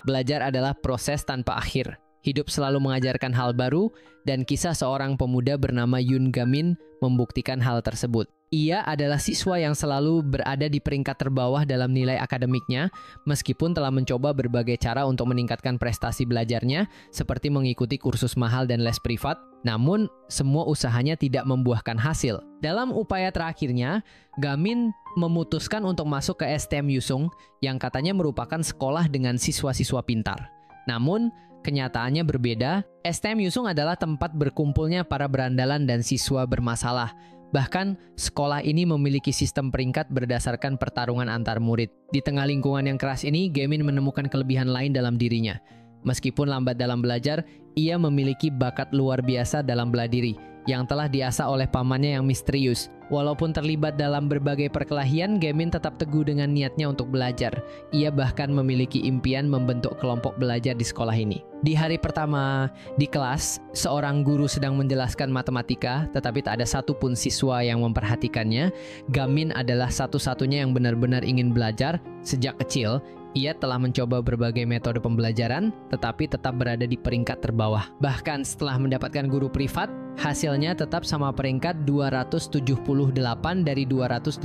Belajar adalah proses tanpa akhir. Hidup selalu mengajarkan hal baru, dan kisah seorang pemuda bernama Yoon Ga-min membuktikan hal tersebut. Ia adalah siswa yang selalu berada di peringkat terbawah dalam nilai akademiknya, meskipun telah mencoba berbagai cara untuk meningkatkan prestasi belajarnya, seperti mengikuti kursus mahal dan les privat, namun semua usahanya tidak membuahkan hasil. Dalam upaya terakhirnya, Ga-min memutuskan untuk masuk ke STM Yusung, yang katanya merupakan sekolah dengan siswa-siswa pintar. Namun, kenyataannya berbeda. STM Yusung adalah tempat berkumpulnya para berandalan dan siswa bermasalah. Bahkan, sekolah ini memiliki sistem peringkat berdasarkan pertarungan antar murid. Di tengah lingkungan yang keras ini, Ga-min menemukan kelebihan lain dalam dirinya. Meskipun lambat dalam belajar, ia memiliki bakat luar biasa dalam bela diri, yang telah diasah oleh pamannya yang misterius. Walaupun terlibat dalam berbagai perkelahian, Ga-min tetap teguh dengan niatnya untuk belajar. Ia bahkan memiliki impian membentuk kelompok belajar di sekolah ini. Di hari pertama di kelas, seorang guru sedang menjelaskan matematika, tetapi tak ada satupun siswa yang memperhatikannya. Ga-min adalah satu-satunya yang benar-benar ingin belajar. Sejak kecil, ia telah mencoba berbagai metode pembelajaran, tetapi tetap berada di peringkat terbawah. Bahkan setelah mendapatkan guru privat, hasilnya tetap sama peringkat 278 dari 280.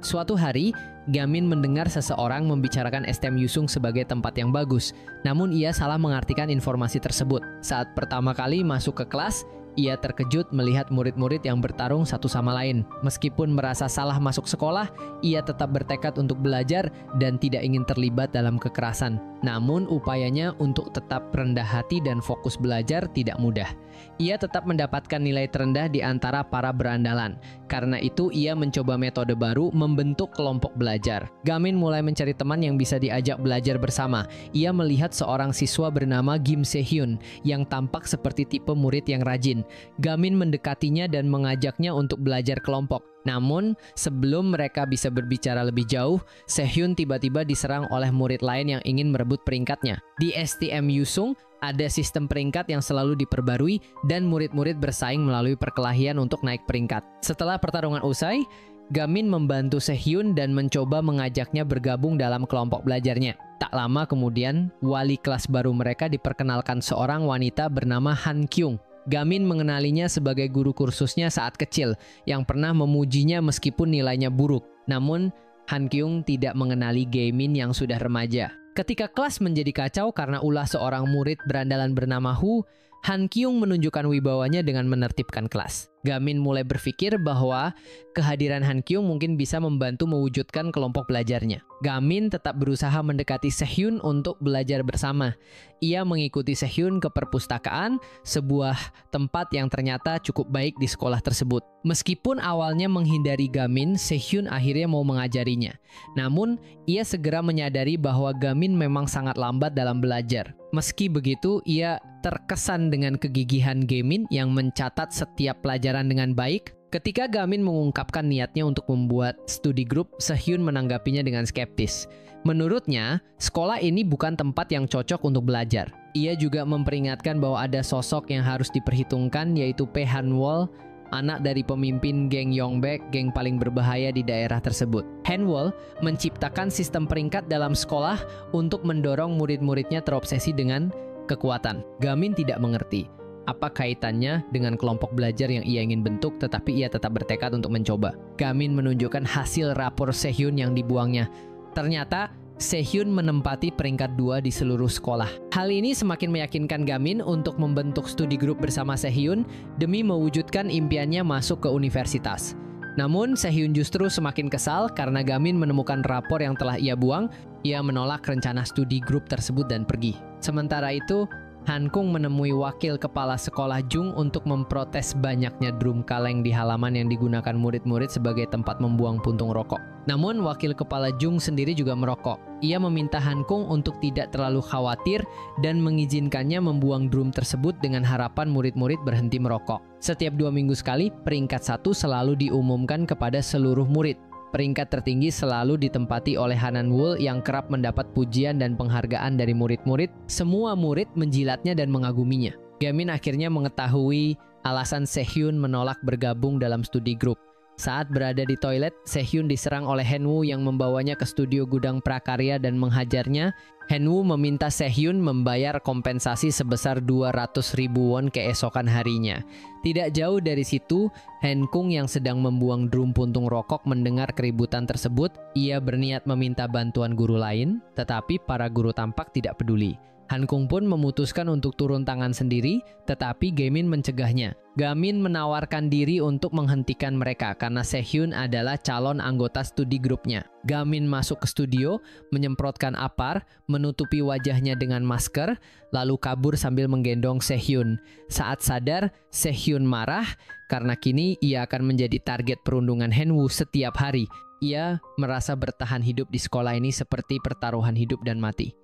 Suatu hari, Ga-min mendengar seseorang membicarakan STM Yusung sebagai tempat yang bagus. Namun ia salah mengartikan informasi tersebut. Saat pertama kali masuk ke kelas, ia terkejut melihat murid-murid yang bertarung satu sama lain. Meskipun merasa salah masuk sekolah, ia tetap bertekad untuk belajar dan tidak ingin terlibat dalam kekerasan. Namun upayanya untuk tetap rendah hati dan fokus belajar tidak mudah. Ia tetap mendapatkan nilai terendah di antara para berandalan. Karena itu ia mencoba metode baru, membentuk kelompok belajar. Ga-min mulai mencari teman yang bisa diajak belajar bersama. Ia melihat seorang siswa bernama Kim Se-hyun yang tampak seperti tipe murid yang rajin. Ga-min mendekatinya dan mengajaknya untuk belajar kelompok. Namun, sebelum mereka bisa berbicara lebih jauh, Se-hyun tiba-tiba diserang oleh murid lain yang ingin merebut peringkatnya. Di STM Yusung, ada sistem peringkat yang selalu diperbarui dan murid-murid bersaing melalui perkelahian untuk naik peringkat. Setelah pertarungan usai, Ga-min membantu Se-hyun dan mencoba mengajaknya bergabung dalam kelompok belajarnya. Tak lama kemudian, wali kelas baru mereka diperkenalkan seorang wanita bernama Han Kyung. Ga-min mengenalinya sebagai guru kursusnya saat kecil, yang pernah memujinya meskipun nilainya buruk. Namun, Han Kyung tidak mengenali Ga-min yang sudah remaja. Ketika kelas menjadi kacau karena ulah seorang murid berandalan bernama Hu, Han Kyung menunjukkan wibawanya dengan menertibkan kelas. Ga-min mulai berpikir bahwa kehadiran Han Kyung mungkin bisa membantu mewujudkan kelompok belajarnya. Ga-min tetap berusaha mendekati Se-hyun untuk belajar bersama. Ia mengikuti Se-hyun ke perpustakaan, sebuah tempat yang ternyata cukup baik di sekolah tersebut. Meskipun awalnya menghindari Ga-min, Se-hyun akhirnya mau mengajarinya. Namun, ia segera menyadari bahwa Ga-min memang sangat lambat dalam belajar. Meski begitu, ia terkesan dengan kegigihan Ga-min yang mencatat setiap pelajaran dengan baik. Ketika Ga-min mengungkapkan niatnya untuk membuat studi grup, Se-hyun menanggapinya dengan skeptis. Menurutnya, sekolah ini bukan tempat yang cocok untuk belajar. Ia juga memperingatkan bahwa ada sosok yang harus diperhitungkan, yaitu Pae Han-wol, anak dari pemimpin geng Yongbak, geng paling berbahaya di daerah tersebut. Han-wol menciptakan sistem peringkat dalam sekolah untuk mendorong murid-muridnya terobsesi dengan kekuatan. Ga-min tidak mengerti apa kaitannya dengan kelompok belajar yang ia ingin bentuk, tetapi ia tetap bertekad untuk mencoba. Ga-min menunjukkan hasil rapor Se-hyun yang dibuangnya. Ternyata Se-hyun menempati peringkat 2 di seluruh sekolah. Hal ini semakin meyakinkan Ga-min untuk membentuk studi grup bersama Se-hyun demi mewujudkan impiannya masuk ke universitas. Namun, Se-hyun justru semakin kesal karena Ga-min menemukan rapor yang telah ia buang. Ia menolak rencana studi grup tersebut dan pergi. Sementara itu, Han Kyung menemui wakil kepala sekolah Jung untuk memprotes banyaknya drum kaleng di halaman yang digunakan murid-murid sebagai tempat membuang puntung rokok. Namun, wakil kepala Jung sendiri juga merokok. Ia meminta Han Kyung untuk tidak terlalu khawatir dan mengizinkannya membuang drum tersebut dengan harapan murid-murid berhenti merokok. Setiap 2 minggu sekali, peringkat 1 selalu diumumkan kepada seluruh murid. Peringkat tertinggi selalu ditempati oleh Han Han-wol yang kerap mendapat pujian dan penghargaan dari murid-murid. Semua murid menjilatnya dan mengaguminya. Ga-min akhirnya mengetahui alasan Se-hyun menolak bergabung dalam studi grup. Saat berada di toilet, Sehyun diserang oleh Hanwoo yang membawanya ke studio gudang prakarya dan menghajarnya. Hanwoo meminta Sehyun membayar kompensasi sebesar 200.000 won keesokan harinya. Tidak jauh dari situ, Hankung yang sedang membuang drum puntung rokok mendengar keributan tersebut. Ia berniat meminta bantuan guru lain, tetapi para guru tampak tidak peduli. Hankung pun memutuskan untuk turun tangan sendiri, tetapi Gamin mencegahnya. Gamin menawarkan diri untuk menghentikan mereka karena Sehyun adalah calon anggota studi grupnya. Gamin masuk ke studio, menyemprotkan apar, menutupi wajahnya dengan masker, lalu kabur sambil menggendong Sehyun. Saat sadar, Sehyun marah karena kini ia akan menjadi target perundungan Hanwoo setiap hari. Ia merasa bertahan hidup di sekolah ini seperti pertaruhan hidup dan mati.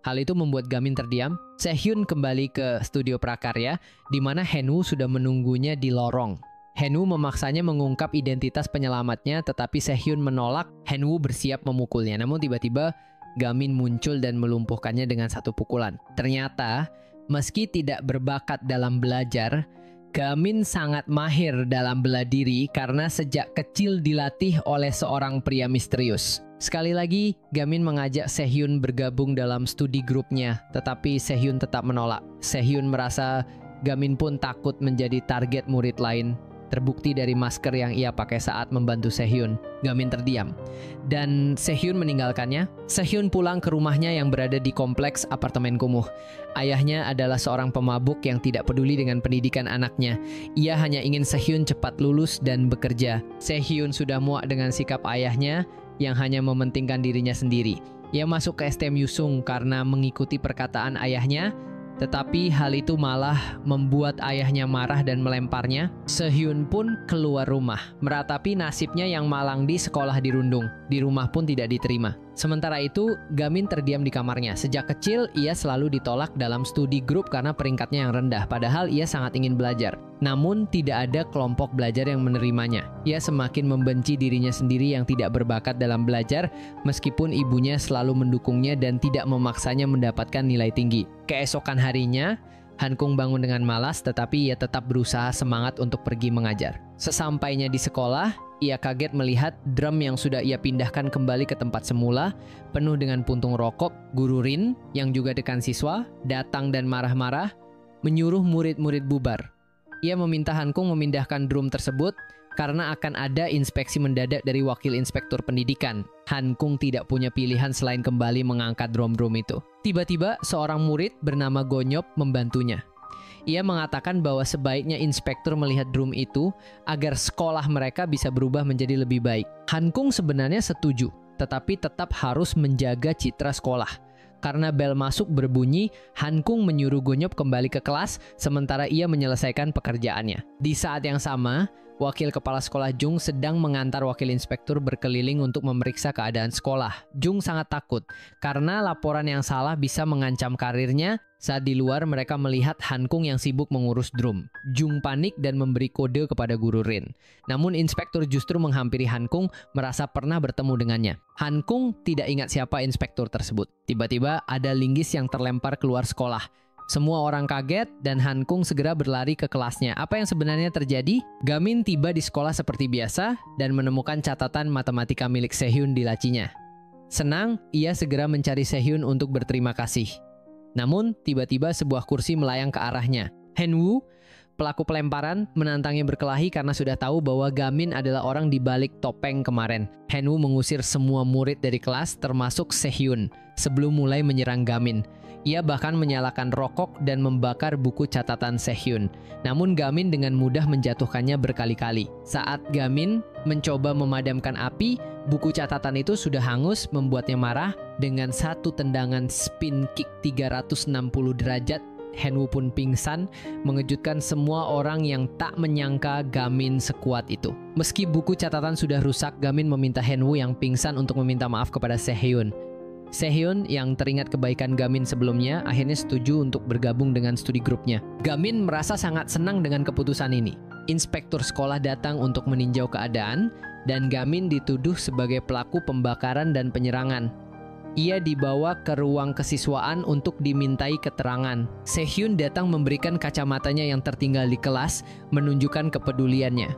Hal itu membuat Gamin terdiam. Sehyun kembali ke studio prakarya, di mana Hanwoo sudah menunggunya di lorong. Hanwoo memaksanya mengungkap identitas penyelamatnya, tetapi Sehyun menolak. Hanwoo bersiap memukulnya, namun tiba-tiba Gamin muncul dan melumpuhkannya dengan satu pukulan. Ternyata, meski tidak berbakat dalam belajar, Gamin sangat mahir dalam bela diri karena sejak kecil dilatih oleh seorang pria misterius. Sekali lagi, Gamin mengajak Sehyun bergabung dalam studi grupnya, tetapi Sehyun tetap menolak. Sehyun merasa Gamin pun takut menjadi target murid lain. Terbukti dari masker yang ia pakai saat membantu Sehyun. Gamin terdiam, dan Sehyun meninggalkannya. Sehyun pulang ke rumahnya yang berada di kompleks apartemen kumuh. Ayahnya adalah seorang pemabuk yang tidak peduli dengan pendidikan anaknya. Ia hanya ingin Sehyun cepat lulus dan bekerja. Sehyun sudah muak dengan sikap ayahnya yang hanya mementingkan dirinya sendiri. Ia masuk ke STM Yusung karena mengikuti perkataan ayahnya, tetapi hal itu malah membuat ayahnya marah dan melemparnya. Sehyun pun keluar rumah, meratapi nasibnya yang malang di sekolah dirundung. Di rumah pun tidak diterima. Sementara itu, Gamin terdiam di kamarnya. Sejak kecil, ia selalu ditolak dalam studi grup karena peringkatnya yang rendah, padahal ia sangat ingin belajar. Namun, tidak ada kelompok belajar yang menerimanya. Ia semakin membenci dirinya sendiri yang tidak berbakat dalam belajar, meskipun ibunya selalu mendukungnya dan tidak memaksanya mendapatkan nilai tinggi. Keesokan harinya, Hankung bangun dengan malas, tetapi ia tetap berusaha semangat untuk pergi mengajar. Sesampainya di sekolah, ia kaget melihat drum yang sudah ia pindahkan kembali ke tempat semula, penuh dengan puntung rokok. Guru Rin, yang juga dekan siswa, datang dan marah-marah, menyuruh murid-murid bubar. Ia meminta Hankung memindahkan drum tersebut karena akan ada inspeksi mendadak dari wakil inspektur pendidikan. Hankung tidak punya pilihan selain kembali mengangkat drum-drum itu. Tiba-tiba, seorang murid bernama Gonyop membantunya. Ia mengatakan bahwa sebaiknya inspektur melihat drum itu agar sekolah mereka bisa berubah menjadi lebih baik. Hankung sebenarnya setuju, tetapi tetap harus menjaga citra sekolah. Karena bel masuk berbunyi, Hankung menyuruh Gonyop kembali ke kelas sementara ia menyelesaikan pekerjaannya. Di saat yang sama, wakil kepala sekolah Jung sedang mengantar wakil inspektur berkeliling untuk memeriksa keadaan sekolah. Jung sangat takut karena laporan yang salah bisa mengancam karirnya. Saat di luar, mereka melihat Hankung yang sibuk mengurus drum. Jung panik dan memberi kode kepada guru Rin. Namun inspektur justru menghampiri Hankung, merasa pernah bertemu dengannya. Hankung tidak ingat siapa inspektur tersebut. Tiba-tiba ada linggis yang terlempar keluar sekolah. Semua orang kaget dan Hankung segera berlari ke kelasnya. Apa yang sebenarnya terjadi? Gamin tiba di sekolah seperti biasa dan menemukan catatan matematika milik Sehyun di lacinya. Senang, ia segera mencari Sehyun untuk berterima kasih. Namun, tiba-tiba sebuah kursi melayang ke arahnya. Hanwoo, pelaku pelemparan, menantangnya berkelahi karena sudah tahu bahwa Gamin adalah orang di balik topeng kemarin. Hanwoo mengusir semua murid dari kelas termasuk Sehyun sebelum mulai menyerang Gamin. Ia bahkan menyalakan rokok dan membakar buku catatan Sehyun. Namun Gamin dengan mudah menjatuhkannya berkali-kali. Saat Gamin mencoba memadamkan api, buku catatan itu sudah hangus, membuatnya marah. Dengan satu tendangan spin kick 360 derajat, Hanwoo pun pingsan, mengejutkan semua orang yang tak menyangka Gamin sekuat itu. Meski buku catatan sudah rusak, Gamin meminta Hanwoo yang pingsan untuk meminta maaf kepada Sehyun. Sehyun yang teringat kebaikan Gamin sebelumnya akhirnya setuju untuk bergabung dengan studi grupnya. Gamin merasa sangat senang dengan keputusan ini. Inspektur sekolah datang untuk meninjau keadaan dan Gamin dituduh sebagai pelaku pembakaran dan penyerangan. ia dibawa ke ruang kesiswaan untuk dimintai keterangan. Sehyun datang memberikan kacamatanya yang tertinggal di kelas, menunjukkan kepeduliannya.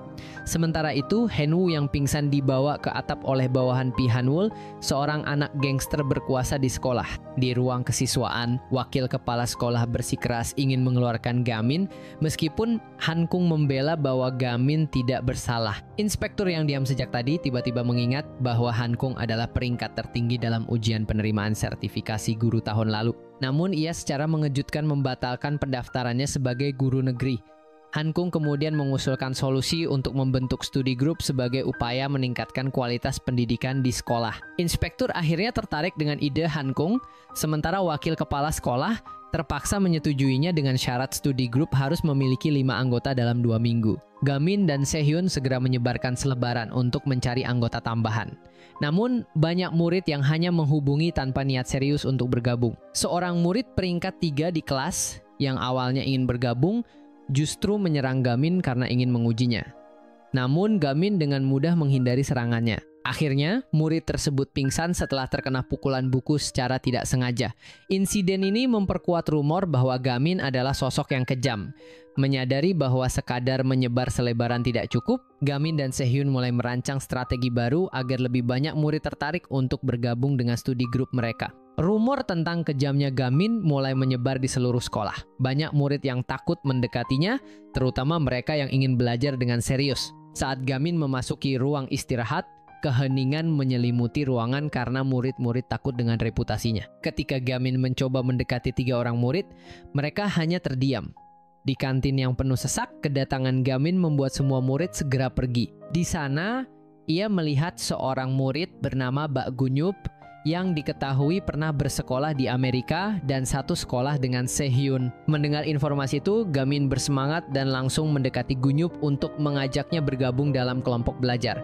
Sementara itu, Hanwoo yang pingsan dibawa ke atap oleh bawahan Pi Hanwol, seorang anak gangster berkuasa di sekolah. Di ruang kesiswaan, wakil kepala sekolah bersikeras ingin mengeluarkan Gamin, meskipun Hankung membela bahwa Gamin tidak bersalah. Inspektur yang diam sejak tadi tiba-tiba mengingat bahwa Hankung adalah peringkat tertinggi dalam ujian penerimaan sertifikasi guru tahun lalu. Namun ia secara mengejutkan membatalkan pendaftarannya sebagai guru negeri. Hankung kemudian mengusulkan solusi untuk membentuk studi grup sebagai upaya meningkatkan kualitas pendidikan di sekolah. Inspektur akhirnya tertarik dengan ide Hankung, sementara wakil kepala sekolah terpaksa menyetujuinya dengan syarat studi grup harus memiliki 5 anggota dalam 2 minggu. Gamin dan Sehyun segera menyebarkan selebaran untuk mencari anggota tambahan. Namun, banyak murid yang hanya menghubungi tanpa niat serius untuk bergabung. Seorang murid peringkat 3 di kelas yang awalnya ingin bergabung justru menyerang Gamin karena ingin mengujinya. Namun Gamin dengan mudah menghindari serangannya. Akhirnya, murid tersebut pingsan setelah terkena pukulan buku secara tidak sengaja. Insiden ini memperkuat rumor bahwa Gamin adalah sosok yang kejam. Menyadari bahwa sekadar menyebar selebaran tidak cukup, Gamin dan Sehyun mulai merancang strategi baru agar lebih banyak murid tertarik untuk bergabung dengan studi grup mereka. Rumor tentang kejamnya Gamin mulai menyebar di seluruh sekolah. Banyak murid yang takut mendekatinya, terutama mereka yang ingin belajar dengan serius. Saat Gamin memasuki ruang istirahat, keheningan menyelimuti ruangan karena murid-murid takut dengan reputasinya. Ketika Gamin mencoba mendekati 3 orang murid, mereka hanya terdiam. Di kantin yang penuh sesak, kedatangan Gamin membuat semua murid segera pergi. Di sana, ia melihat seorang murid bernama Bak Gunyup yang diketahui pernah bersekolah di Amerika dan satu sekolah dengan Sehyun. Mendengar informasi itu, Gamin bersemangat dan langsung mendekati Gunyup untuk mengajaknya bergabung dalam kelompok belajar.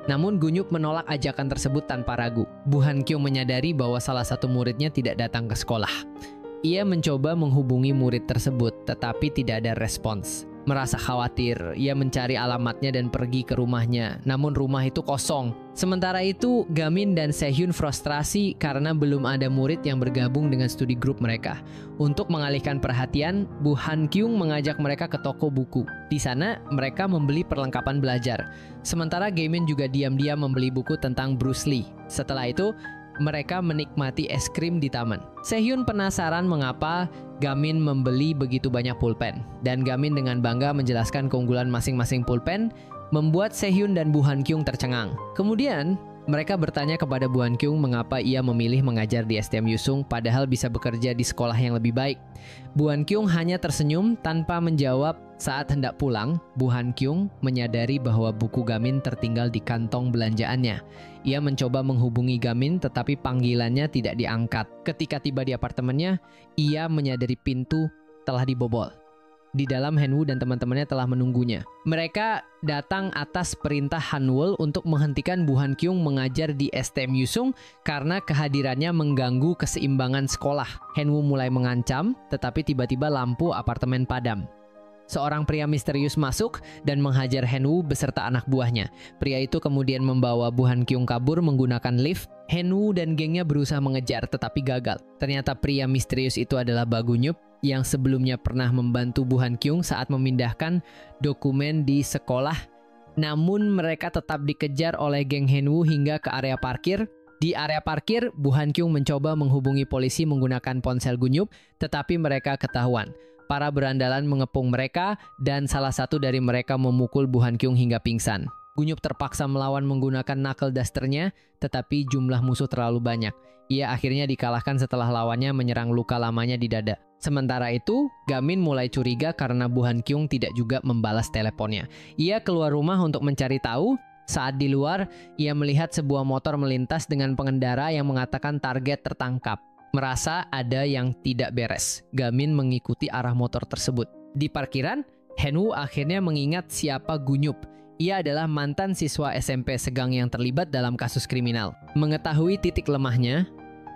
Namun Gunyup menolak ajakan tersebut tanpa ragu. Bu Han-kyung menyadari bahwa salah satu muridnya tidak datang ke sekolah. Ia mencoba menghubungi murid tersebut, tetapi tidak ada respons. Merasa khawatir, ia mencari alamatnya dan pergi ke rumahnya, namun rumah itu kosong. Sementara itu, Gamin dan Sehyun frustrasi karena belum ada murid yang bergabung dengan studi grup mereka. Untuk mengalihkan perhatian, Bu Han-kyung mengajak mereka ke toko buku. Di sana, mereka membeli perlengkapan belajar. Sementara Gamin juga diam-diam membeli buku tentang Bruce Lee. Setelah itu, mereka menikmati es krim di taman. Sehyun penasaran mengapa Gamin membeli begitu banyak pulpen. Dan Gamin dengan bangga menjelaskan keunggulan masing-masing pulpen, membuat Sehyun dan Bu Han-kyung tercengang. Kemudian, mereka bertanya kepada Bu Han-kyung mengapa ia memilih mengajar di STM Yusung padahal bisa bekerja di sekolah yang lebih baik. Bu Han-kyung hanya tersenyum tanpa menjawab. Saat hendak pulang, Bu Han-kyung menyadari bahwa buku Gamin tertinggal di kantong belanjaannya. Ia mencoba menghubungi Gamin tetapi panggilannya tidak diangkat. Ketika tiba di apartemennya, ia menyadari pintu telah dibobol. Di dalam, Hanwoo dan teman-temannya telah menunggunya. Mereka datang atas perintah Hanwol untuk menghentikan Bu Han-kyung mengajar di STM Yusung karena kehadirannya mengganggu keseimbangan sekolah. Hanwoo mulai mengancam, tetapi tiba-tiba lampu apartemen padam. Seorang pria misterius masuk dan menghajar Hanwoo beserta anak buahnya. Pria itu kemudian membawa Bu Han-kyung kabur menggunakan lift. Hanwoo dan gengnya berusaha mengejar tetapi gagal. Ternyata pria misterius itu adalah Bak Gunyup yang sebelumnya pernah membantu Bu Han-kyung saat memindahkan dokumen di sekolah. Namun mereka tetap dikejar oleh geng Hanwoo hingga ke area parkir. Di area parkir, Bu Han-kyung mencoba menghubungi polisi menggunakan ponsel Gunyup, tetapi mereka ketahuan. Para berandalan mengepung mereka dan salah satu dari mereka memukul Bu Han-kyung hingga pingsan. Gunyup terpaksa melawan menggunakan knuckle dusternya, tetapi jumlah musuh terlalu banyak. Ia akhirnya dikalahkan setelah lawannya menyerang luka lamanya di dada. Sementara itu, Gamin mulai curiga karena Bu Han-kyung tidak juga membalas teleponnya. Ia keluar rumah untuk mencari tahu. Saat di luar, ia melihat sebuah motor melintas dengan pengendara yang mengatakan target tertangkap. Merasa ada yang tidak beres, Gamin mengikuti arah motor tersebut. Di parkiran, Hanwoo akhirnya mengingat siapa Gunyup. Ia adalah mantan siswa SMP Segang yang terlibat dalam kasus kriminal. Mengetahui titik lemahnya,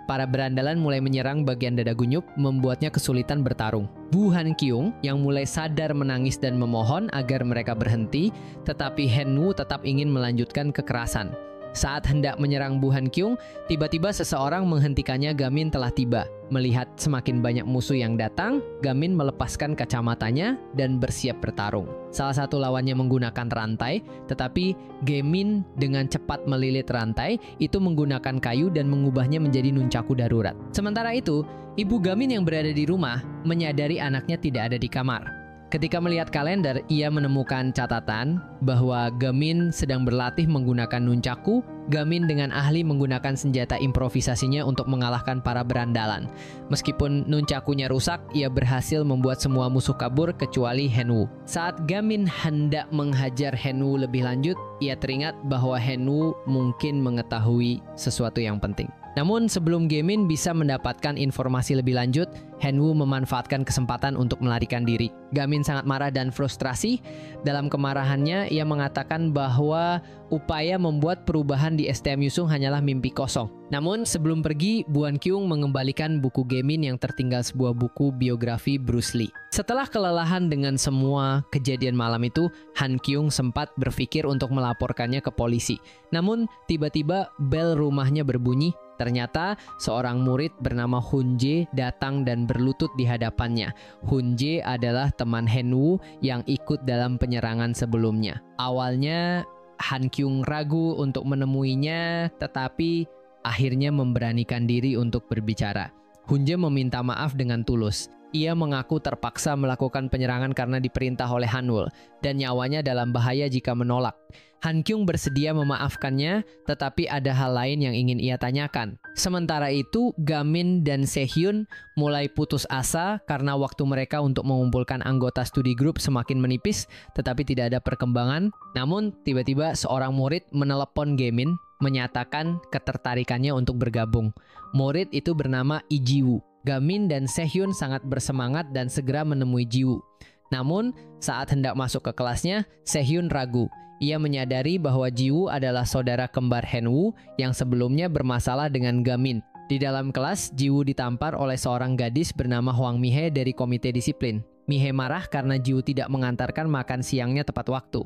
para berandalan mulai menyerang bagian dada Gunyup, membuatnya kesulitan bertarung. Bu Han-kyung yang mulai sadar menangis dan memohon agar mereka berhenti, tetapi Hanwoo tetap ingin melanjutkan kekerasan. Saat hendak menyerang Bu Han-kyung, tiba-tiba seseorang menghentikannya. Gamin telah tiba. Melihat semakin banyak musuh yang datang, Gamin melepaskan kacamatanya dan bersiap bertarung. Salah satu lawannya menggunakan rantai, tetapi Gamin dengan cepat melilit rantai itu menggunakan kayu dan mengubahnya menjadi nunchaku darurat. Sementara itu, ibu Gamin yang berada di rumah menyadari anaknya tidak ada di kamar. Ketika melihat kalender, ia menemukan catatan bahwa Gamin sedang berlatih menggunakan nunchaku. Gamin dengan ahli menggunakan senjata improvisasinya untuk mengalahkan para berandalan. Meskipun nunchakunya rusak, ia berhasil membuat semua musuh kabur kecuali Henwoo. Saat Gamin hendak menghajar Henwoo lebih lanjut, ia teringat bahwa Henwoo mungkin mengetahui sesuatu yang penting. Namun sebelum Gamin bisa mendapatkan informasi lebih lanjut, Henwoo memanfaatkan kesempatan untuk melarikan diri. Gamin sangat marah dan frustrasi. Dalam kemarahannya, ia mengatakan bahwa upaya membuat perubahan di STM Yusung hanyalah mimpi kosong. Namun sebelum pergi, Bu Han-kyung mengembalikan buku Gamin yang tertinggal, sebuah buku biografi Bruce Lee. Setelah kelelahan dengan semua kejadian malam itu, Han-kyung sempat berpikir untuk melaporkannya ke polisi. Namun tiba-tiba bel rumahnya berbunyi. Ternyata seorang murid bernama Hun-jae datang dan berlutut di hadapannya. Hun-jae adalah teman Henwoo yang ikut dalam penyerangan sebelumnya. Awalnya Han-kyung ragu untuk menemuinya, tetapi akhirnya memberanikan diri untuk berbicara. Hun-jae meminta maaf dengan tulus. Ia mengaku terpaksa melakukan penyerangan karena diperintah oleh Hanwoo dan nyawanya dalam bahaya jika menolak. Han-kyung bersedia memaafkannya, tetapi ada hal lain yang ingin ia tanyakan. Sementara itu, Gamin dan Se-hyun mulai putus asa karena waktu mereka untuk mengumpulkan anggota studi grup semakin menipis, tetapi tidak ada perkembangan. Namun, tiba-tiba seorang murid menelepon Gamin, menyatakan ketertarikannya untuk bergabung. Murid itu bernama Lee Ji-woo. Gamin dan Se-hyun sangat bersemangat dan segera menemui Ji-woo. Namun, saat hendak masuk ke kelasnya, Se-hyun ragu. Ia menyadari bahwa Ji-woo adalah saudara kembar Henwoo yang sebelumnya bermasalah dengan Gamin. Di dalam kelas, Ji-woo ditampar oleh seorang gadis bernama Hwang Mi-hye dari komite disiplin. Mi-hye marah karena Ji-woo tidak mengantarkan makan siangnya tepat waktu.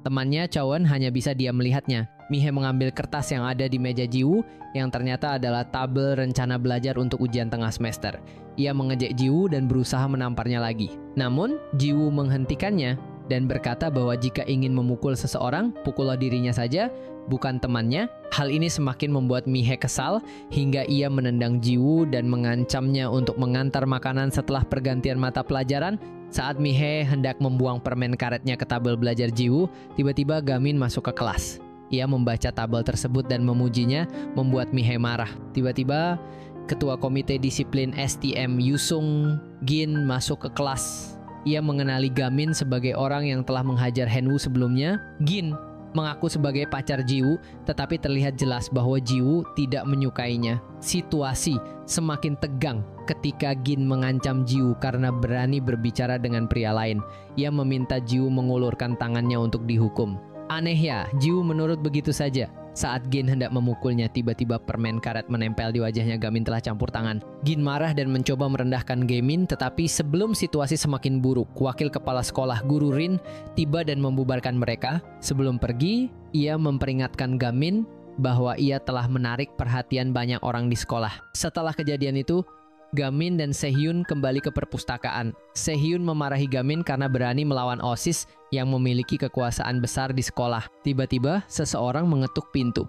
Temannya Chowon hanya bisa diam melihatnya. Mi-hye mengambil kertas yang ada di meja Ji-woo yang ternyata adalah tabel rencana belajar untuk ujian tengah semester. Ia mengejek Ji-woo dan berusaha menamparnya lagi. Namun, Ji-woo menghentikannya dan berkata bahwa jika ingin memukul seseorang, pukullah dirinya saja, bukan temannya. Hal ini semakin membuat Mi-hye kesal hingga ia menendang Ji-woo dan mengancamnya untuk mengantar makanan setelah pergantian mata pelajaran. Saat Mi-hye hendak membuang permen karetnya ke tabel belajar Ji-woo, tiba-tiba Gamin masuk ke kelas. Ia membaca tabel tersebut dan memujinya, membuat Mi-hye marah. Tiba-tiba, ketua komite disiplin STM Yusung Gin masuk ke kelas. Ia mengenali Gamin sebagai orang yang telah menghajar Henwoo sebelumnya. Gin mengaku sebagai pacar Ji-woo, tetapi terlihat jelas bahwa Ji-woo tidak menyukainya. Situasi semakin tegang ketika Gin mengancam Ji-woo karena berani berbicara dengan pria lain. Ia meminta Ji-woo mengulurkan tangannya untuk dihukum. Aneh ya, Ji-woo menurut begitu saja. Saat Gin hendak memukulnya, tiba-tiba permen karet menempel di wajahnya. Gamin telah campur tangan. Gin marah dan mencoba merendahkan Gamin, tetapi sebelum situasi semakin buruk, wakil kepala sekolah Guru Rin tiba dan membubarkan mereka. Sebelum pergi, ia memperingatkan Gamin bahwa ia telah menarik perhatian banyak orang di sekolah. Setelah kejadian itu, Gamin dan Se-hyun kembali ke perpustakaan. Se-hyun memarahi Gamin karena berani melawan OSIS yang memiliki kekuasaan besar di sekolah. Tiba-tiba, seseorang mengetuk pintu.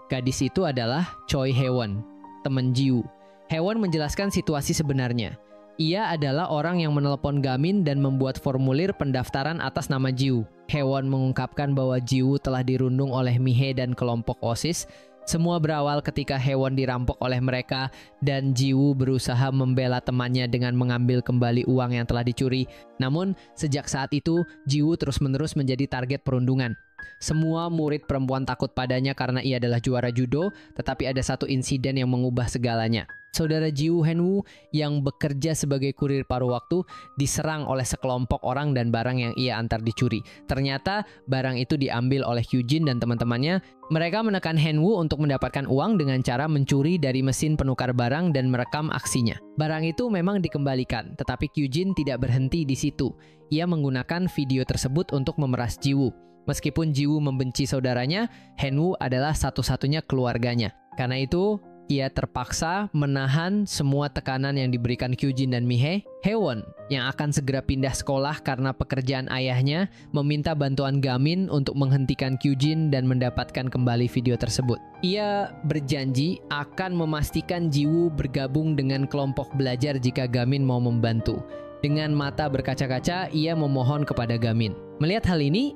Gadis itu adalah Choi Hae-won, teman Ji-woo. Hae-won menjelaskan situasi sebenarnya. Ia adalah orang yang menelepon Gamin dan membuat formulir pendaftaran atas nama Ji-woo. Hae-won mengungkapkan bahwa Ji-woo telah dirundung oleh Mi-hye dan kelompok OSIS. Semua berawal ketika Hae-won dirampok oleh mereka dan Ji-woo berusaha membela temannya dengan mengambil kembali uang yang telah dicuri. Namun, sejak saat itu, Ji-woo terus-menerus menjadi target perundungan. Semua murid perempuan takut padanya karena ia adalah juara judo, tetapi ada satu insiden yang mengubah segalanya. Saudara Ji-woo, Henwoo, yang bekerja sebagai kurir paruh waktu, diserang oleh sekelompok orang dan barang yang ia antar dicuri. Ternyata barang itu diambil oleh Hyujin dan teman-temannya. Mereka menekan Henwoo untuk mendapatkan uang dengan cara mencuri dari mesin penukar barang dan merekam aksinya. Barang itu memang dikembalikan, tetapi Hyujin tidak berhenti di situ. Ia menggunakan video tersebut untuk memeras Ji-woo. Meskipun Jiwoo membenci saudaranya, Hanwoo adalah satu-satunya keluarganya. Karena itu, ia terpaksa menahan semua tekanan yang diberikan Kyujin dan Mihae. Haewon, yang akan segera pindah sekolah karena pekerjaan ayahnya, meminta bantuan Gamin untuk menghentikan Kyujin dan mendapatkan kembali video tersebut. Ia berjanji akan memastikan Jiwoo bergabung dengan kelompok belajar jika Gamin mau membantu. Dengan mata berkaca-kaca, ia memohon kepada Gamin. Melihat hal ini,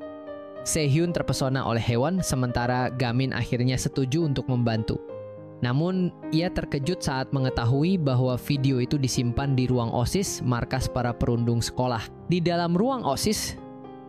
Sehyun terpesona oleh Haewon, sementara Gamin akhirnya setuju untuk membantu. Namun, ia terkejut saat mengetahui bahwa video itu disimpan di ruang OSIS, markas para perundung sekolah. Di dalam ruang OSIS,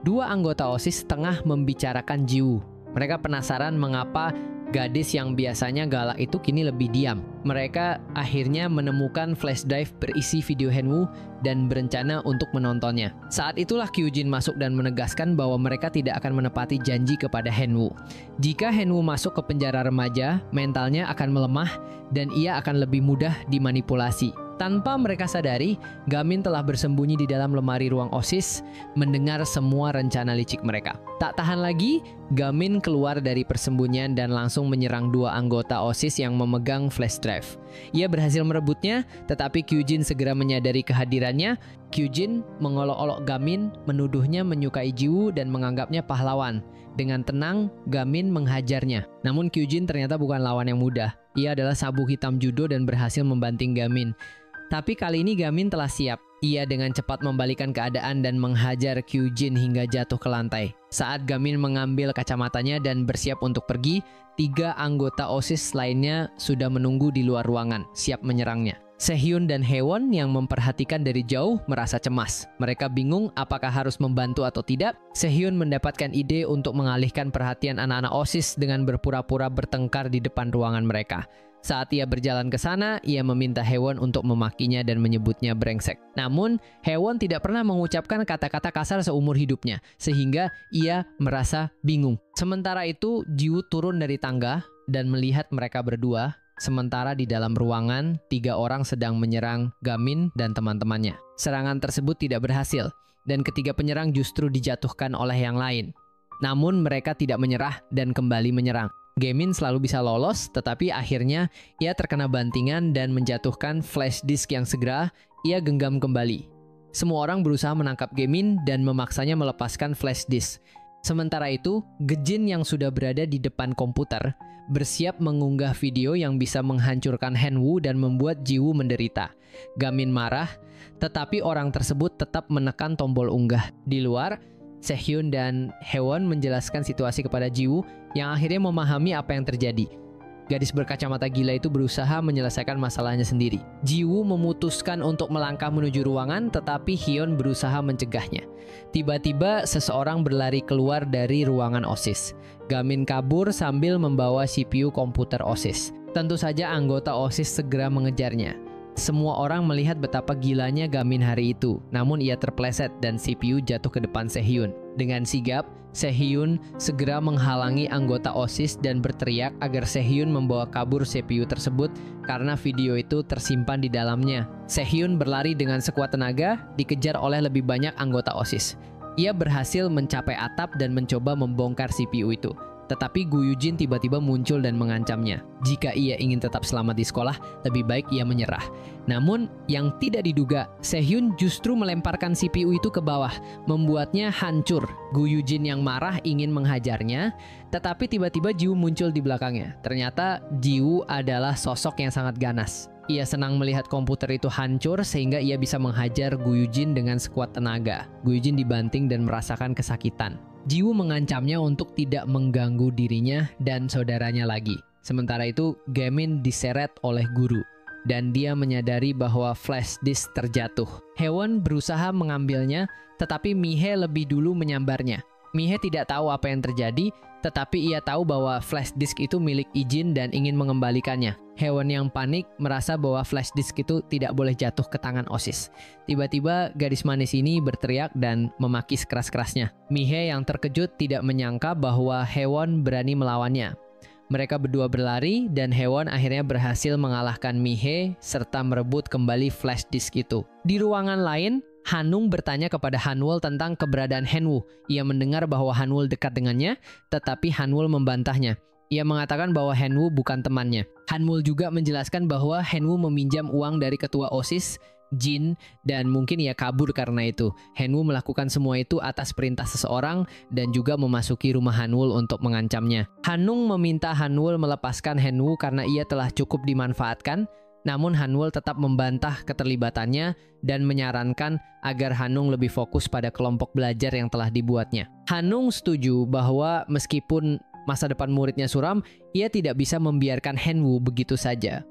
dua anggota OSIS tengah membicarakan Jiwoo. Mereka penasaran mengapa gadis yang biasanya galak itu kini lebih diam. Mereka akhirnya menemukan flash drive berisi video Hanwoo dan berencana untuk menontonnya. Saat itulah Kyujin masuk dan menegaskan bahwa mereka tidak akan menepati janji kepada Hanwoo. Jika Hanwoo masuk ke penjara remaja, mentalnya akan melemah dan ia akan lebih mudah dimanipulasi. Tanpa mereka sadari, Gamin telah bersembunyi di dalam lemari ruang OSIS, mendengar semua rencana licik mereka. Tak tahan lagi, Gamin keluar dari persembunyian dan langsung menyerang dua anggota OSIS yang memegang flash drive. Ia berhasil merebutnya, tetapi Kyujin segera menyadari kehadirannya. Kyujin mengolok-olok Gamin, menuduhnya menyukai Jiwoo dan menganggapnya pahlawan. Dengan tenang, Gamin menghajarnya. Namun Kyujin ternyata bukan lawan yang mudah. Ia adalah sabuk hitam judo dan berhasil membanting Gamin. Tapi kali ini Gamin telah siap. Ia dengan cepat membalikan keadaan dan menghajar Kyujin hingga jatuh ke lantai. Saat Gamin mengambil kacamatanya dan bersiap untuk pergi, tiga anggota OSIS lainnya sudah menunggu di luar ruangan, siap menyerangnya. Sehyun dan Haewon yang memperhatikan dari jauh merasa cemas. Mereka bingung apakah harus membantu atau tidak. Sehyun mendapatkan ide untuk mengalihkan perhatian anak-anak OSIS dengan berpura-pura bertengkar di depan ruangan mereka. Saat ia berjalan ke sana, ia meminta Haewon untuk memakinya dan menyebutnya brengsek. Namun, Haewon tidak pernah mengucapkan kata-kata kasar seumur hidupnya, sehingga ia merasa bingung. Sementara itu, Jiwoo turun dari tangga dan melihat mereka berdua. Sementara di dalam ruangan, tiga orang sedang menyerang Gamin dan teman-temannya. Serangan tersebut tidak berhasil, dan ketiga penyerang justru dijatuhkan oleh yang lain. Namun mereka tidak menyerah dan kembali menyerang. Gamin selalu bisa lolos, tetapi akhirnya ia terkena bantingan dan menjatuhkan flash disk yang segera ia genggam kembali. Semua orang berusaha menangkap Gamin dan memaksanya melepaskan flash disk. Sementara itu, Gejin yang sudah berada di depan komputer bersiap mengunggah video yang bisa menghancurkan Hanwoo dan membuat Jiwoo menderita. Gamin marah, tetapi orang tersebut tetap menekan tombol unggah. Di luar, Sehyun dan Haewon menjelaskan situasi kepada Jiwoo yang akhirnya memahami apa yang terjadi. Gadis berkacamata gila itu berusaha menyelesaikan masalahnya sendiri. Jiwoo memutuskan untuk melangkah menuju ruangan, tetapi Hyun berusaha mencegahnya. Tiba-tiba seseorang berlari keluar dari ruangan OSIS. Gamin kabur sambil membawa CPU komputer OSIS. Tentu saja anggota OSIS segera mengejarnya. Semua orang melihat betapa gilanya Gamin hari itu, namun ia terpleset dan CPU jatuh ke depan Sehyun. Dengan sigap, Sehyun segera menghalangi anggota OSIS dan berteriak agar Sehyun membawa kabur CPU tersebut karena video itu tersimpan di dalamnya. Sehyun berlari dengan sekuat tenaga, dikejar oleh lebih banyak anggota OSIS. Ia berhasil mencapai atap dan mencoba membongkar CPU itu. Tetapi Gu Yujin tiba-tiba muncul dan mengancamnya. Jika ia ingin tetap selamat di sekolah, lebih baik ia menyerah. Namun, yang tidak diduga, Sehyun justru melemparkan CPU itu ke bawah, membuatnya hancur. Gu Yujin yang marah ingin menghajarnya, tetapi tiba-tiba Jiwoo muncul di belakangnya. Ternyata Jiwoo adalah sosok yang sangat ganas. Ia senang melihat komputer itu hancur sehingga ia bisa menghajar Gu Yujin dengan sekuat tenaga. Gu Yujin dibanting dan merasakan kesakitan. Jiwoo mengancamnya untuk tidak mengganggu dirinya dan saudaranya lagi. Sementara itu, Gamin diseret oleh guru dan dia menyadari bahwa flash disk terjatuh. Haewon berusaha mengambilnya, tetapi Mihae lebih dulu menyambarnya. Mihae tidak tahu apa yang terjadi, tetapi ia tahu bahwa flash disk itu milik Ijin dan ingin mengembalikannya. Haewon yang panik merasa bahwa flash disk itu tidak boleh jatuh ke tangan OSIS. Tiba-tiba gadis manis ini berteriak dan memaki sekeras-kerasnya. Mihae yang terkejut tidak menyangka bahwa Haewon berani melawannya. Mereka berdua berlari dan Haewon akhirnya berhasil mengalahkan Mihae serta merebut kembali flash disk itu. Di ruangan lain, Hanung bertanya kepada Hanwol tentang keberadaan Hanwoo. Ia mendengar bahwa Hanwol dekat dengannya, tetapi Hanwol membantahnya. Ia mengatakan bahwa Hanwoo bukan temannya. Hanwol juga menjelaskan bahwa Hanwoo meminjam uang dari ketua OSIS, Jin, dan mungkin ia kabur karena itu. Hanwoo melakukan semua itu atas perintah seseorang dan juga memasuki rumah Hanwol untuk mengancamnya. Hanung meminta Hanwol melepaskan Hanwoo karena ia telah cukup dimanfaatkan. Namun Hanwol tetap membantah keterlibatannya dan menyarankan agar Hanung lebih fokus pada kelompok belajar yang telah dibuatnya. Hanung setuju bahwa meskipun masa depan muridnya suram, ia tidak bisa membiarkan Hanwoo begitu saja.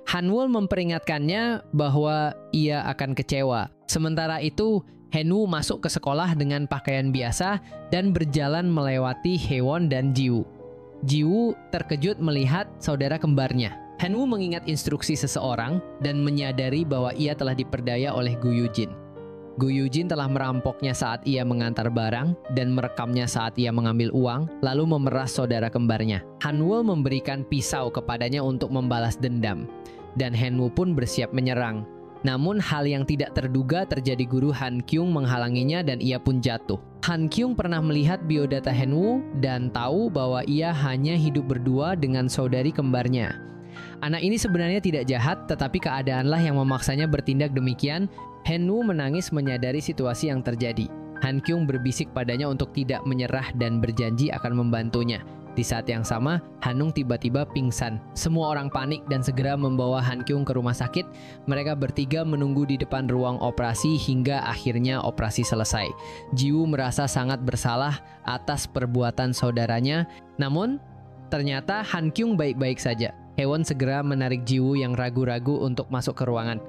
Hanwol memperingatkannya bahwa ia akan kecewa. Sementara itu, Hanwoo masuk ke sekolah dengan pakaian biasa dan berjalan melewati Haewon dan Jiwoo. Jiwoo terkejut melihat saudara kembarnya. Hanwoo mengingat instruksi seseorang dan menyadari bahwa ia telah diperdaya oleh Gu Yujin. Gu Yujin telah merampoknya saat ia mengantar barang dan merekamnya saat ia mengambil uang, lalu memeras saudara kembarnya. Hanwoo memberikan pisau kepadanya untuk membalas dendam, dan Hanwoo pun bersiap menyerang. Namun hal yang tidak terduga terjadi. Guru Han Kyung menghalanginya dan ia pun jatuh. Han Kyung pernah melihat biodata Hanwoo dan tahu bahwa ia hanya hidup berdua dengan saudari kembarnya. Anak ini sebenarnya tidak jahat, tetapi keadaanlah yang memaksanya bertindak demikian. Hanwoo menangis menyadari situasi yang terjadi. Han Kyung berbisik padanya untuk tidak menyerah dan berjanji akan membantunya. Di saat yang sama, Hanung tiba-tiba pingsan. Semua orang panik dan segera membawa Han Kyung ke rumah sakit. Mereka bertiga menunggu di depan ruang operasi hingga akhirnya operasi selesai. Jiwoo merasa sangat bersalah atas perbuatan saudaranya. Namun, ternyata Han Kyung baik-baik saja. Haewon segera menarik Jiwoo yang ragu-ragu untuk masuk ke ruangan.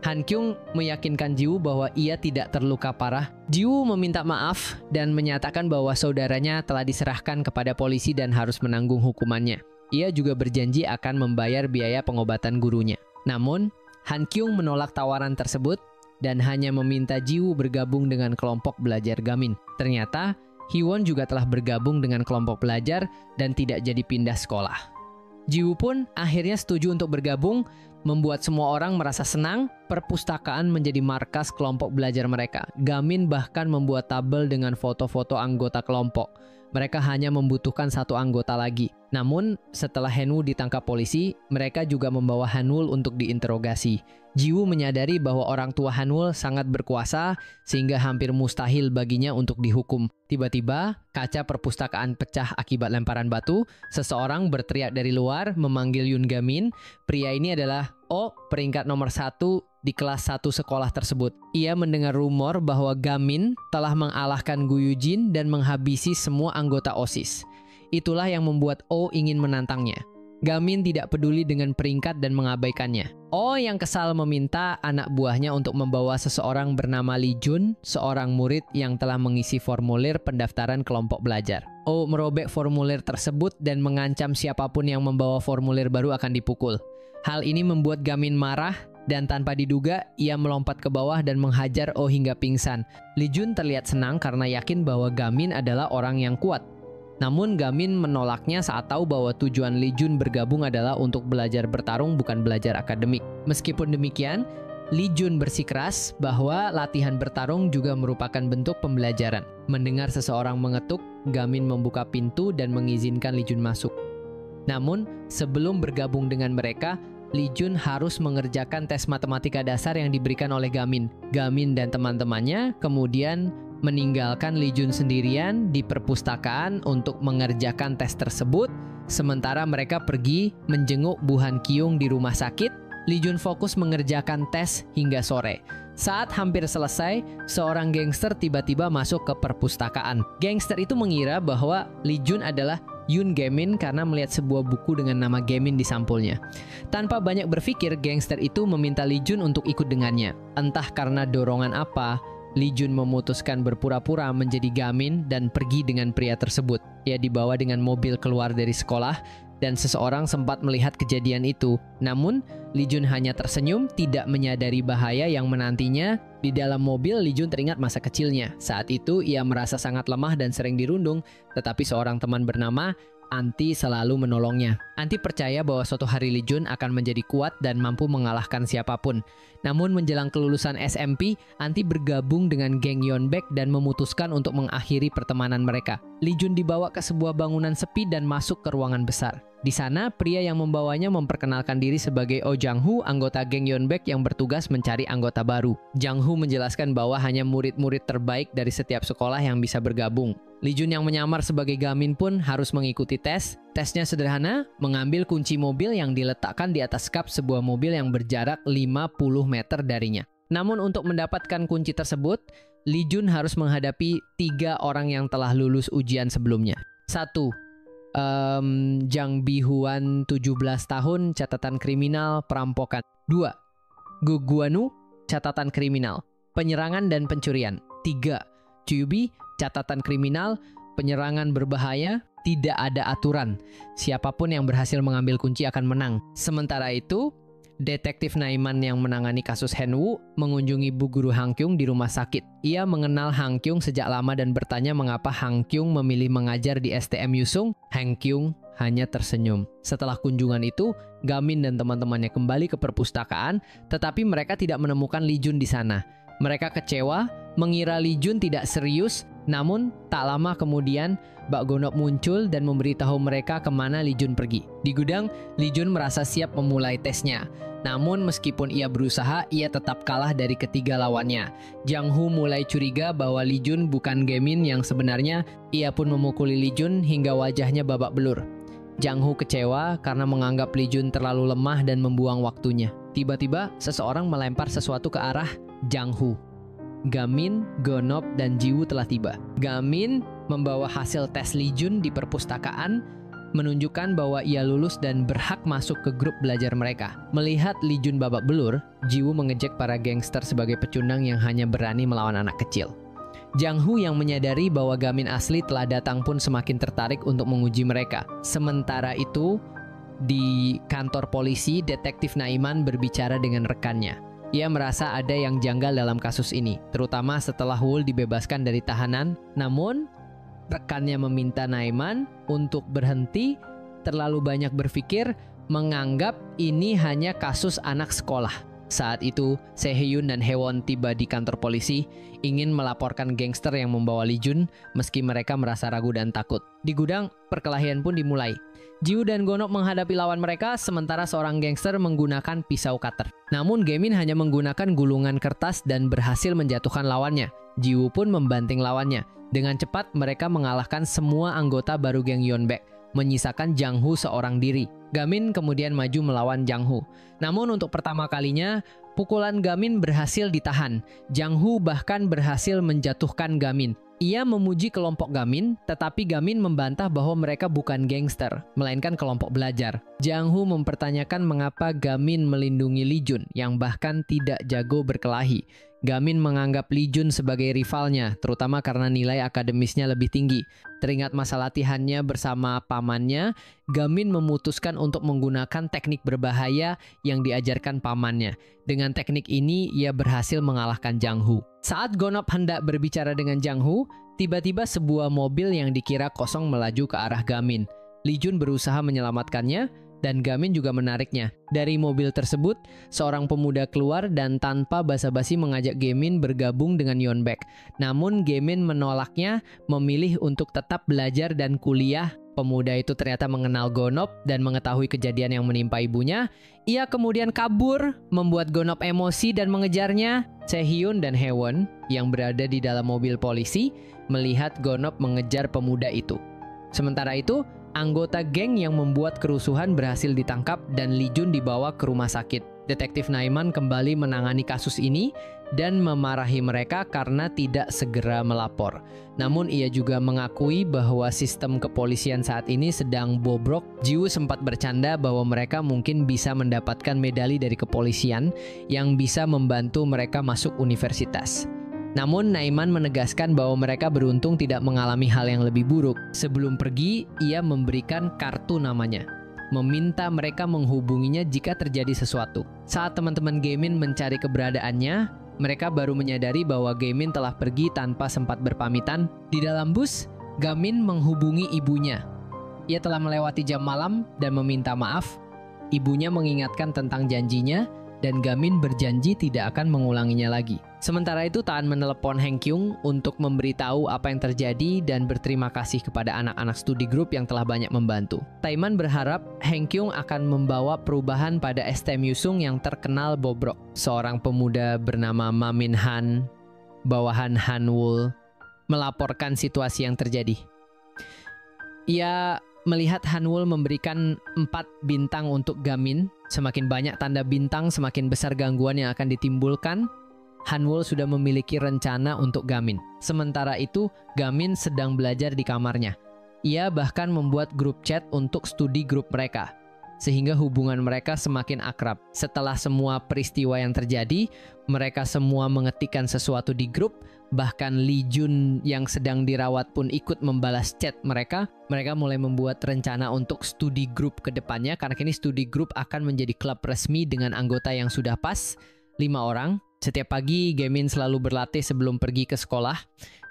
Han Kyung meyakinkan Jiwoo bahwa ia tidak terluka parah. Jiwoo meminta maaf dan menyatakan bahwa saudaranya telah diserahkan kepada polisi dan harus menanggung hukumannya. Ia juga berjanji akan membayar biaya pengobatan gurunya. Namun, Han Kyung menolak tawaran tersebut dan hanya meminta Jiwoo bergabung dengan kelompok belajar Gamin. Ternyata, Haewon juga telah bergabung dengan kelompok belajar dan tidak jadi pindah sekolah. Jiwoo pun akhirnya setuju untuk bergabung, membuat semua orang merasa senang. Perpustakaan menjadi markas kelompok belajar mereka. Gamin bahkan membuat tabel dengan foto-foto anggota kelompok. Mereka hanya membutuhkan satu anggota lagi. Namun, setelah Hanwoo ditangkap polisi, mereka juga membawa Hanwoo untuk diinterogasi. Jiwoo menyadari bahwa orang tua Hanwoo sangat berkuasa, sehingga hampir mustahil baginya untuk dihukum. Tiba-tiba, kaca perpustakaan pecah akibat lemparan batu. Seseorang berteriak dari luar, memanggil Yoon Gamin. Pria ini adalah peringkat nomor 1 di kelas 1 sekolah tersebut. Ia mendengar rumor bahwa Gamin telah mengalahkan Gu Yujin dan menghabisi semua anggota OSIS. Itulah yang membuat ingin menantangnya. Gamin tidak peduli dengan peringkat dan mengabaikannya. Yang kesal meminta anak buahnya untuk membawa seseorang bernama Lee Jun, seorang murid yang telah mengisi formulir pendaftaran kelompok belajar. Merobek formulir tersebut dan mengancam siapapun yang membawa formulir baru akan dipukul. Hal ini membuat Gamin marah dan tanpa diduga ia melompat ke bawah dan menghajar hingga pingsan. Lee Jun terlihat senang karena yakin bahwa Gamin adalah orang yang kuat. Namun Gamin menolaknya saat tahu bahwa tujuan Lee Jun bergabung adalah untuk belajar bertarung, bukan belajar akademik. Meskipun demikian, Lee Jun bersikeras bahwa latihan bertarung juga merupakan bentuk pembelajaran. Mendengar seseorang mengetuk, Gamin membuka pintu dan mengizinkan Lee Jun masuk. Namun, sebelum bergabung dengan mereka, Lee Jun harus mengerjakan tes matematika dasar yang diberikan oleh Gamin. Gamin dan teman-temannya kemudian meninggalkan Lee Jun sendirian di perpustakaan untuk mengerjakan tes tersebut, sementara mereka pergi menjenguk Bu Han Kyung di rumah sakit. Lee Jun fokus mengerjakan tes hingga sore. Saat hampir selesai, seorang gangster tiba-tiba masuk ke perpustakaan. Gangster itu mengira bahwa Lee Jun adalah Yoon Gamin karena melihat sebuah buku dengan nama Gamin di sampulnya. Tanpa banyak berpikir, gangster itu meminta Lee Jun untuk ikut dengannya. Entah karena dorongan apa, Lee Jun memutuskan berpura-pura menjadi Gamin dan pergi dengan pria tersebut. Ia dibawa dengan mobil keluar dari sekolah dan seseorang sempat melihat kejadian itu. Namun, Lee Jun hanya tersenyum, tidak menyadari bahaya yang menantinya. Di dalam mobil, Lee Jun teringat masa kecilnya. Saat itu, ia merasa sangat lemah dan sering dirundung, tetapi seorang teman bernama Anti selalu menolongnya. Anti percaya bahwa suatu hari Lee Jun akan menjadi kuat dan mampu mengalahkan siapapun. Namun menjelang kelulusan SMP, Anti bergabung dengan geng Yeonbaek dan memutuskan untuk mengakhiri pertemanan mereka. Lee Jun dibawa ke sebuah bangunan sepi dan masuk ke ruangan besar. Di sana, pria yang membawanya memperkenalkan diri sebagai Oh Jang-hoo, anggota geng Yeonbaek yang bertugas mencari anggota baru. Jang-hoo menjelaskan bahwa hanya murid-murid terbaik dari setiap sekolah yang bisa bergabung. Lee Jun yang menyamar sebagai Gamin pun harus mengikuti tes. Tesnya sederhana, mengambil kunci mobil yang diletakkan di atas kap sebuah mobil yang berjarak 50 meter darinya. Namun untuk mendapatkan kunci tersebut, Lee Jun harus menghadapi 3 orang yang telah lulus ujian sebelumnya. 1. Jang Bi-hwan 17 tahun, catatan kriminal, perampokan. 2. Go Guanu, catatan kriminal, penyerangan dan pencurian. 3. Chuyubi, catatan kriminal, penyerangan berbahaya, tidak ada aturan. Siapapun yang berhasil mengambil kunci akan menang. Sementara itu, Detektif Naiman yang menangani kasus Henwoo mengunjungi Bu Guru Hang Kyung di rumah sakit. Ia mengenal Hang Kyung sejak lama dan bertanya mengapa Hang Kyung memilih mengajar di STM Yusung. Hang Kyung hanya tersenyum. Setelah kunjungan itu, Gamin dan teman-temannya kembali ke perpustakaan, tetapi mereka tidak menemukan Lee Jun di sana. Mereka kecewa, mengira Lee Jun tidak serius, namun tak lama kemudian Bak Gonop muncul dan memberitahu mereka kemana Lee Jun pergi. Di gudang, Lee Jun merasa siap memulai tesnya. Namun meskipun ia berusaha, ia tetap kalah dari ketiga lawannya. Jang-hoo mulai curiga bahwa Lee Jun bukan Gamin yang sebenarnya. Ia pun memukuli Lee Jun hingga wajahnya babak belur. Jang-hoo kecewa karena menganggap Lee Jun terlalu lemah dan membuang waktunya. Tiba-tiba, seseorang melempar sesuatu ke arah Jang-hoo. Gamin, Gonop, dan Jiwoo telah tiba. Gamin membawa hasil tes Lee Jun di perpustakaan, menunjukkan bahwa ia lulus dan berhak masuk ke grup belajar mereka. Melihat Lee Jun babak belur, Jiwoo mengejek para gangster sebagai pecundang yang hanya berani melawan anak kecil. Jang-hoo yang menyadari bahwa Gamin asli telah datang pun semakin tertarik untuk menguji mereka. Sementara itu, di kantor polisi, Detektif Naiman berbicara dengan rekannya. Ia merasa ada yang janggal dalam kasus ini, terutama setelah Wool dibebaskan dari tahanan. Namun, rekannya meminta Naiman untuk berhenti, terlalu banyak berpikir, menganggap ini hanya kasus anak sekolah. Saat itu, Sehhyun dan Hewon tiba di kantor polisi, ingin melaporkan gangster yang membawa Lee Jun, meski mereka merasa ragu dan takut. Di gudang, perkelahian pun dimulai. Jiwoo dan Gonop menghadapi lawan mereka, sementara seorang gangster menggunakan pisau cutter. Namun Gamin hanya menggunakan gulungan kertas dan berhasil menjatuhkan lawannya. Jiwoo pun membanting lawannya. Dengan cepat mereka mengalahkan semua anggota baru geng Yeonbaek, menyisakan Jang-hoo seorang diri. Gamin kemudian maju melawan Jang-hoo. Namun untuk pertama kalinya, pukulan Gamin berhasil ditahan. Jang-hoo bahkan berhasil menjatuhkan Gamin. Ia memuji kelompok Gamin, tetapi Gamin membantah bahwa mereka bukan gangster, melainkan kelompok belajar. Jang-hoo mempertanyakan mengapa Gamin melindungi Lee Jun, yang bahkan tidak jago berkelahi. Gamin menganggap Lee Jun sebagai rivalnya, terutama karena nilai akademisnya lebih tinggi. Teringat masa latihannya bersama pamannya, Gamin memutuskan untuk menggunakan teknik berbahaya yang diajarkan pamannya. Dengan teknik ini, ia berhasil mengalahkan Jang-hoo. Saat Gonop hendak berbicara dengan Jang-hoo, tiba-tiba sebuah mobil yang dikira kosong melaju ke arah Gamin. Lee Jun berusaha menyelamatkannya, dan Gamin juga menariknya. Dari mobil tersebut, seorang pemuda keluar dan tanpa basa-basi mengajak Gamin bergabung dengan Yeonbaek. Namun Gamin menolaknya, memilih untuk tetap belajar dan kuliah. Pemuda itu ternyata mengenal Gonop dan mengetahui kejadian yang menimpa ibunya. Ia kemudian kabur, membuat Gonop emosi dan mengejarnya. Sehhyun dan Hewon yang berada di dalam mobil polisi melihat Gonop mengejar pemuda itu. Sementara itu, anggota geng yang membuat kerusuhan berhasil ditangkap dan Lee Jun dibawa ke rumah sakit. Detektif Naiman kembali menangani kasus ini dan memarahi mereka karena tidak segera melapor. Namun ia juga mengakui bahwa sistem kepolisian saat ini sedang bobrok. Jiwoo sempat bercanda bahwa mereka mungkin bisa mendapatkan medali dari kepolisian yang bisa membantu mereka masuk universitas. Namun Naiman menegaskan bahwa mereka beruntung tidak mengalami hal yang lebih buruk. Sebelum pergi, ia memberikan kartu namanya, meminta mereka menghubunginya jika terjadi sesuatu. Saat teman-teman Gamin mencari keberadaannya, mereka baru menyadari bahwa Gamin telah pergi tanpa sempat berpamitan. Di dalam bus, Gamin menghubungi ibunya. Ia telah melewati jam malam dan meminta maaf. Ibunya mengingatkan tentang janjinya dan Gamin berjanji tidak akan mengulanginya lagi. Sementara itu Taan menelepon Heng Kyung untuk memberitahu apa yang terjadi dan berterima kasih kepada anak-anak studi grup yang telah banyak membantu. Taiman berharap Heng Kyung akan membawa perubahan pada STM Yusung yang terkenal bobrok. Seorang pemuda bernama Ma Min Han, bawahan Hanwul, melaporkan situasi yang terjadi. Ia melihat Hanwul memberikan 4 bintang untuk Gamin. Semakin banyak tanda bintang, semakin besar gangguan yang akan ditimbulkan. Hanwul sudah memiliki rencana untuk Gamin. Sementara itu, Gamin sedang belajar di kamarnya. Ia bahkan membuat grup chat untuk studi grup mereka, sehingga hubungan mereka semakin akrab. Setelah semua peristiwa yang terjadi, mereka semua mengetikkan sesuatu di grup. Bahkan Lee Jun yang sedang dirawat pun ikut membalas chat mereka. Mereka mulai membuat rencana untuk studi grup ke depannya, karena kini studi grup akan menjadi klub resmi dengan anggota yang sudah pas, 5 orang. Setiap pagi, Gamin selalu berlatih sebelum pergi ke sekolah.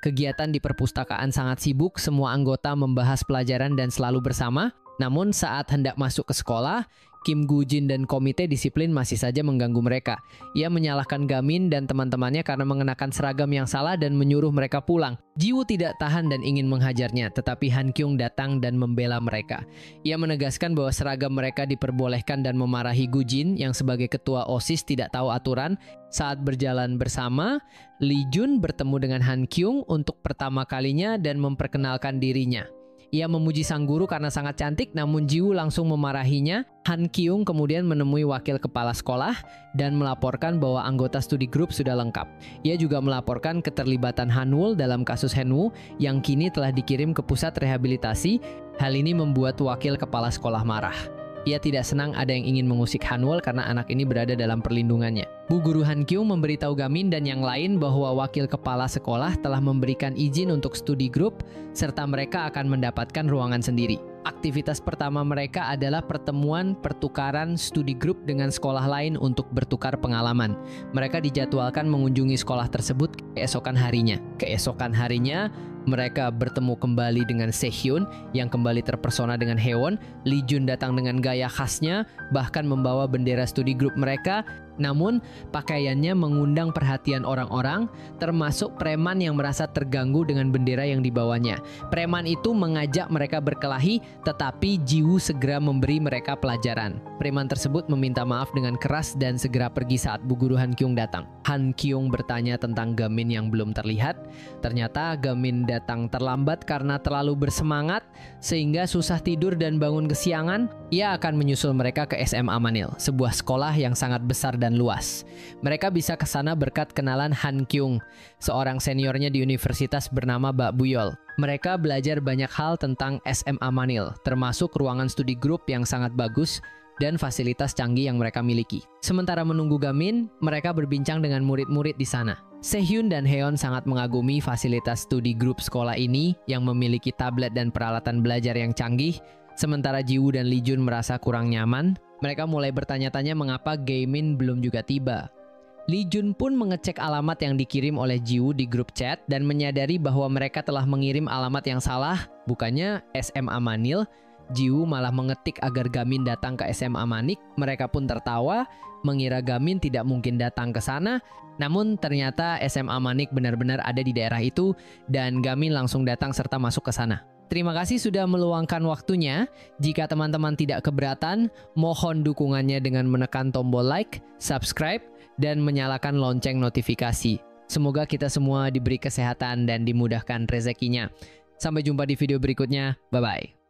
Kegiatan di perpustakaan sangat sibuk, semua anggota membahas pelajaran dan selalu bersama. Namun saat hendak masuk ke sekolah, Kim Gu-jin dan komite disiplin masih saja mengganggu mereka. Ia menyalahkan Gamin dan teman-temannya karena mengenakan seragam yang salah dan menyuruh mereka pulang. Jiwoo tidak tahan dan ingin menghajarnya, tetapi Han Kyung datang dan membela mereka. Ia menegaskan bahwa seragam mereka diperbolehkan dan memarahi Gu-jin yang sebagai ketua OSIS tidak tahu aturan. Saat berjalan bersama, Lee Jun bertemu dengan Han Kyung untuk pertama kalinya dan memperkenalkan dirinya. Ia memuji sang guru karena sangat cantik, namun Jiwoo langsung memarahinya. Han Kyung kemudian menemui wakil kepala sekolah dan melaporkan bahwa anggota studi grup sudah lengkap. Ia juga melaporkan keterlibatan Hanwul dalam kasus Henwoo yang kini telah dikirim ke pusat rehabilitasi. Hal ini membuat wakil kepala sekolah marah. Ia tidak senang ada yang ingin mengusik Hanwul karena anak ini berada dalam perlindungannya. Bu Guru Han Kyung memberitahu Gamin dan yang lain bahwa wakil kepala sekolah telah memberikan izin untuk studi grup, serta mereka akan mendapatkan ruangan sendiri. Aktivitas pertama mereka adalah pertemuan pertukaran studi grup dengan sekolah lain untuk bertukar pengalaman. Mereka dijadwalkan mengunjungi sekolah tersebut keesokan harinya. Keesokan harinya, mereka bertemu kembali dengan Sehyun yang kembali terpersona dengan Haewon. Lee Jun datang dengan gaya khasnya, bahkan membawa bendera studi grup mereka. Namun, pakaiannya mengundang perhatian orang-orang, termasuk preman yang merasa terganggu dengan bendera yang dibawanya. Preman itu mengajak mereka berkelahi, tetapi Jiwoo segera memberi mereka pelajaran. Preman tersebut meminta maaf dengan keras dan segera pergi saat Bu Guru Han Kyung datang. Han Kyung bertanya tentang Gamin yang belum terlihat. Ternyata Gamin datang terlambat karena terlalu bersemangat, sehingga susah tidur dan bangun kesiangan. Ia akan menyusul mereka ke SMA Manil, sebuah sekolah yang sangat besar dan luas. Mereka bisa ke sana berkat kenalan Han Kyung, seorang seniornya di universitas bernama Bak Buyol. Mereka belajar banyak hal tentang SMA Manil, termasuk ruangan studi grup yang sangat bagus dan fasilitas canggih yang mereka miliki. Sementara menunggu Gamin, mereka berbincang dengan murid-murid di sana. Sehyun dan Haeon sangat mengagumi fasilitas studi grup sekolah ini yang memiliki tablet dan peralatan belajar yang canggih. Sementara Jiwoo dan Lee Jun merasa kurang nyaman. Mereka mulai bertanya-tanya mengapa Gamin belum juga tiba. Lee Jun pun mengecek alamat yang dikirim oleh Jiwoo di grup chat dan menyadari bahwa mereka telah mengirim alamat yang salah, bukannya SMA Manil. Jiwoo malah mengetik agar Gamin datang ke SMA Manik. Mereka pun tertawa, mengira Gamin tidak mungkin datang ke sana. Namun ternyata SMA Manik benar-benar ada di daerah itu dan Gamin langsung datang serta masuk ke sana. Terima kasih sudah meluangkan waktunya. Jika teman-teman tidak keberatan, mohon dukungannya dengan menekan tombol like, subscribe, dan menyalakan lonceng notifikasi. Semoga kita semua diberi kesehatan dan dimudahkan rezekinya. Sampai jumpa di video berikutnya. Bye-bye.